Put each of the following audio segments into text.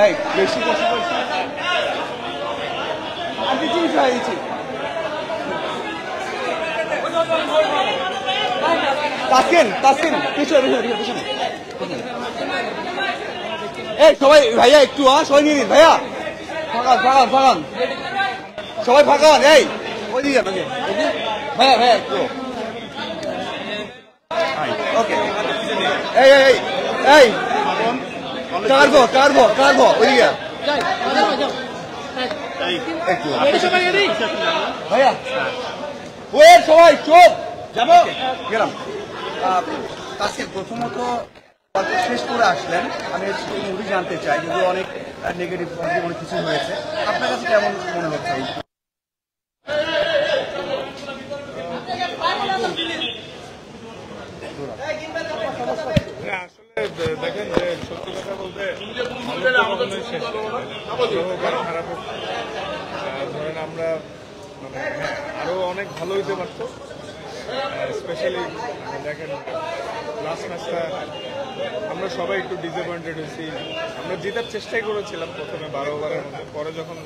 এই বেশি কষ্ট করছি আমি জিনিস হয়েছি তাসকিন তাসকিন পিছনে পিছনে এই সবাই ভাইয়া একটু সবাই নিয়ে নিন ভাইয়া ফাঁকান ফাঁকান ফাঁকান সবাই ফাঁকান এই ওই দিকে নাকি ভাইয়া ভাইয়া একটু ওকে এই এই এই কারবো ওইদিকে ভাইয়া ওই সবাই চুপ যাবো গেলাম তাসকিন প্রথমত শেষ করে আসলেন আমি মুভি জানতে চাই যদি অনেক নেগেটিভ অনেক কিছু হয়েছে আপনার কাছে কেমন মনে হচ্ছে আসলে দেখেন যে সত্যি কথা বলতে খারাপ ধরেন আমরা মানে আরো অনেক ভালো হইতে পারতো স্পেশালি দেখেন লাস্ট ম্যাচটা আমরা সবাই একটু ডিসঅ্যাপয়েন্টেড হয়েছি আমরা জেতার চেষ্টাই করেছিলাম প্রথমে 12 ওভারের মধ্যে পরে যখন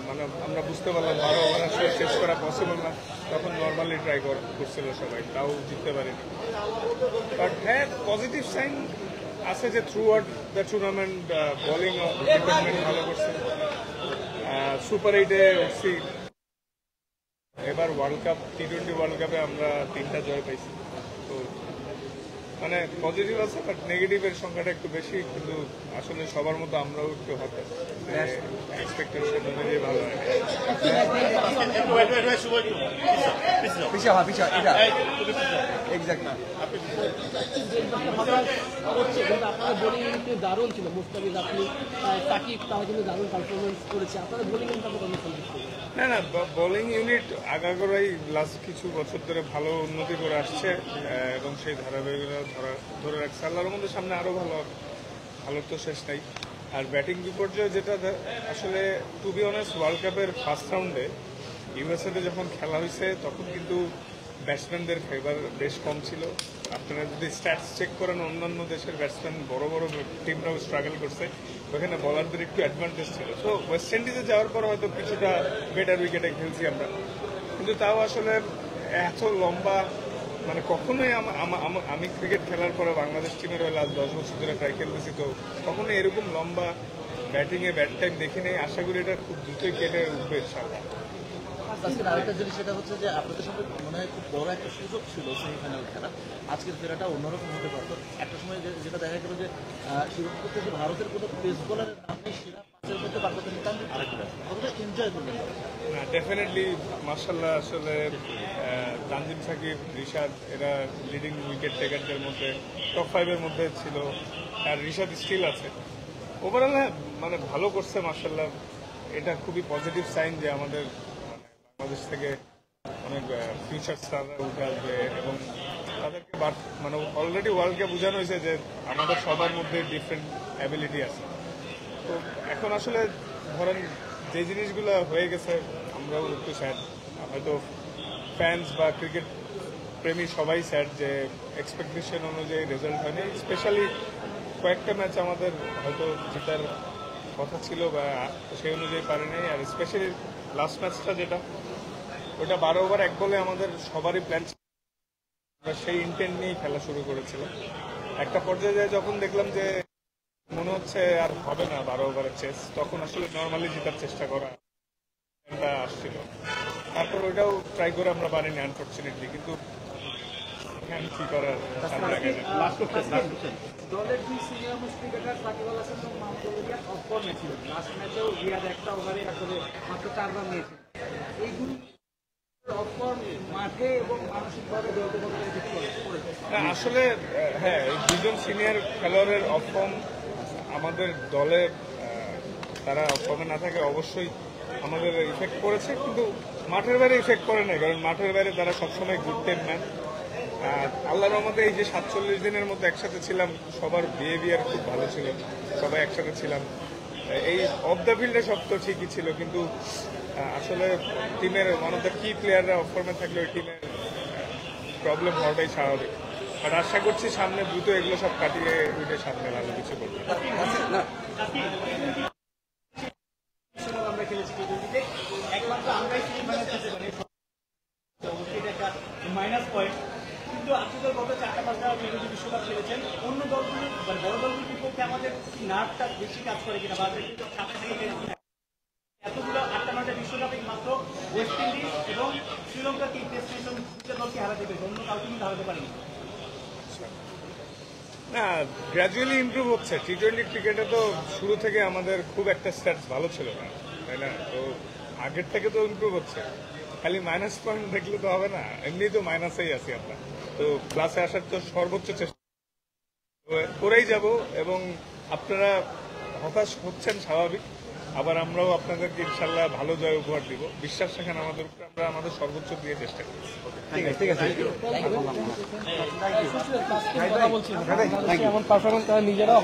মানে আমরা বুঝতে পারলাম 12 ওভার আসলে শেষ করা পসিবল না তখন নর্মালি ট্রাই করছিল সবাই তাও জিততে পারেনি বাট হ্যাঁ পজিটিভ সাইন আছে যে through out the tournament bowling department ভালো করছে সুপার 8-এ উঠছি এবার ওয়ার্ল্ড কাপ টি-20 ওয়ার্ল্ড কাপে আমরা 3টা জয় পাইছি তো মানে পজিটিভ আছে বাট নেগেটিভের সংখ্যাটা একটু বেশি কিন্তু আসলে সবার মতো আমরাও একটু হতাশ এক্সপেকটেশন অনুযায়ী ভালো হয় দারুণ ছিল মুস্তাফিজ আপনি সাকিব তাও কিন্তু দারুণ পারফরমেন্স করেছে আপনাদের বোলিং না না বোলিং ইউনিট আগাগোড়াই লাস্ট কিছু বছর ধরে ভালো উন্নতি করে আসছে এবং সেই ধারাবাহিকতা ধরে রাখছে আল্লাহর মধ্যে সামনে আরো ভালো তো শেষ নাই আর ব্যাটিং বিপর্যয় যেটা আসলে টু বি অনেস্ট ওয়ার্ল্ড কাপের ফার্স্ট রাউন্ডে ইউএসএতে যখন খেলা হয়েছে তখন কিন্তু ব্যাটসম্যানদের ফেভার বেশ কম ছিল আপনারা যদি স্ট্যাটস চেক করেন অন্যান্য দেশের ব্যাটসম্যান বড় বড় টিমরাও স্ট্রাগল করছে ওখানে বলারদের একটু অ্যাডভান্টেজ ছিল তো ওয়েস্ট ইন্ডিজে যাওয়ার পর হয়তো কিছুটা বেটার উইকেটে খেলছি আমরা কিন্তু তাও আসলে এত লম্বা মানে কখনোই আমি ক্রিকেট খেলার পরে বাংলাদেশ টিমের হয়ে লাস্ট 10 বছর ধরে ট্রাই খেলতেছি তো কখনোই এরকম লম্বা ব্যাটিংয়ে ব্যাট টাইম দেখি নেই আশা করি এটা খুব দ্রুতই কেটে উঠবে ইনশাআল্লাহ আরেকটা জিনিস সেটা হচ্ছে যে আপনাদের সাথে মনে হয় খুব বড় একটা সুযোগ ছিল সেমিফাইনাল খেলা আজকের ফেরাটা অন্যরকম হতে পারতো একটা সময় যেটা দেখা গেল যে শিরোপা থেকে ভারতের কোনো পেস বোলারের নামে সেরা 5-এর মধ্যে পাকিস্তান নিতাম আরেকটা কতটা এনজয় করবেন না ডেফিনেটলি মার্শাল্লাহ আসলে তানজিম সাকিব রিশাদ এরা লিডিং উইকেট টেকারদের মধ্যে টপ 5-এর মধ্যে ছিল আর রিশাদ স্টিল আছে ওভারঅল মানে ভালো করছে মার্শাল্লাহ এটা খুবই পজিটিভ সাইন যে আমাদের বাংলাদেশ থেকে অনেক ফিউচার স্টাররা উঠে আসবে এবং তাদেরকে মানে অলরেডি ওয়ার্ল্ডকে বোঝানো হয়েছে যে আমাদের সবার মধ্যে ডিফারেন্ট অ্যাবিলিটি আছে তো এখন আসলে ধরেন যে জিনিসগুলো হয়ে গেছে আমরাও একটু স্যাড হয়তো ফ্যান্স বা ক্রিকেট প্রেমী সবাই স্যাড যে এক্সপেকটেশন অনুযায়ী রেজাল্ট হয়নি স্পেশালি কয়েকটা ম্যাচ আমাদের হয়তো জেতার কথা ছিল বা সেই অনুযায়ী পারে নাই আর স্পেশালি লাস্ট ম্যাচটা যেটা ওটা 12 ওভার 1 বলে আমাদের সবারই প্ল্যান ছিল সেই ইন্টেন্ট নিয়েই খেলা শুরু করেছিলাম একটা পর্যায়ে যখন দেখলাম যে মনে হচ্ছে আর হবে না 12 ওভারের চেস তখন আসলে নর্মালি জেতার চেষ্টা করা আসছিল তারপর ওইটাও ট্রাই করে আমরা পারিনি আনফর্চুনেটলি কিন্তু কি করার দলের দুই senior most cricketer Shakib Al Hasan এবং মাহমুদুল রিয়াদ অফ ফর্মে ছিল লাস্ট ম্যাচেও রিয়াদ একটা ওভারে আসলে মাত্র 4 রান নিয়েছে এইগুলো অফ ফর্ম মাঠে এবং মানসিকভাবে দলকে আসলে হ্যাঁ দুজন সিনিয়র খেলোয়াড়ের অফ ফর্ম আমাদের দলে তারা অফ ফর্মে না থাকে অবশ্যই আমাদের ইফেক্ট করেছে কিন্তু মাঠের বাইরে ইফেক্ট করে না কারণ মাঠের বাইরে তারা সবসময় গুড টিম ম্যান আল্লাহর রহমতে এই যে 47 দিনের মধ্যে একসাথে ছিলাম সবার বিহেভিয়ার খুব ভালো ছিল সবাই একসাথে ছিলাম এই অফ দ্য ফিল্ডে সব তো ঠিকই ছিল কিন্তু আসলে টিমের ওয়ান অফ দ্য কি প্লেয়াররা অফ ফর্মে থাকলে ওই টিমের প্রবলেম হওয়াটাই স্বাভাবিক আর আশা করছি সামনে দ্রুত এগুলো সব কাটিয়ে উঠে সামনে ভালো কিছু করবে পক্ষে আমাদের নার্ভটা বেশি কাজ করে কিনা বা এতগুলো 8টা বিশ্বকাপে মাত্র ওয়েস্ট ইন্ডিজ এবং শ্রীলঙ্কাকে টেস্ট ম্যাচে দুটো দলকে হারাতে পেরেছে, অন্য কাউকে কিন্তু হারাতে পারেনি। না, গ্র্যাজুয়ালি ইমপ্রুভ হচ্ছে। টি-20 ক্রিকেটে তো শুরু থেকে আমাদের খুব একটা স্ট্যাটস ভালো ছিল না, তাই না? তো আগের থেকে তো ইমপ্রুভ হচ্ছে, খালি মাইনাস পয়েন্ট দেখলে তো হবে না, এমনি তো মাইনাসেই আছি আমরা। তো ক্লাসে আসার তো সর্বোচ্চ চেষ্টা করেই যাব, এবং আপনারা হতাশ হচ্ছেন স্বাভাবিক, আবার আমরাও আপনাদেরকে ইনশাল্লাহ ভালো জয় উপহার দিব। বিশ্বাস রাখেন আমাদের উপরে, আমরা আমাদের সর্বোচ্চ দিয়ে চেষ্টা করছি। এমন পারফরমেন্স তারা নিজেরাও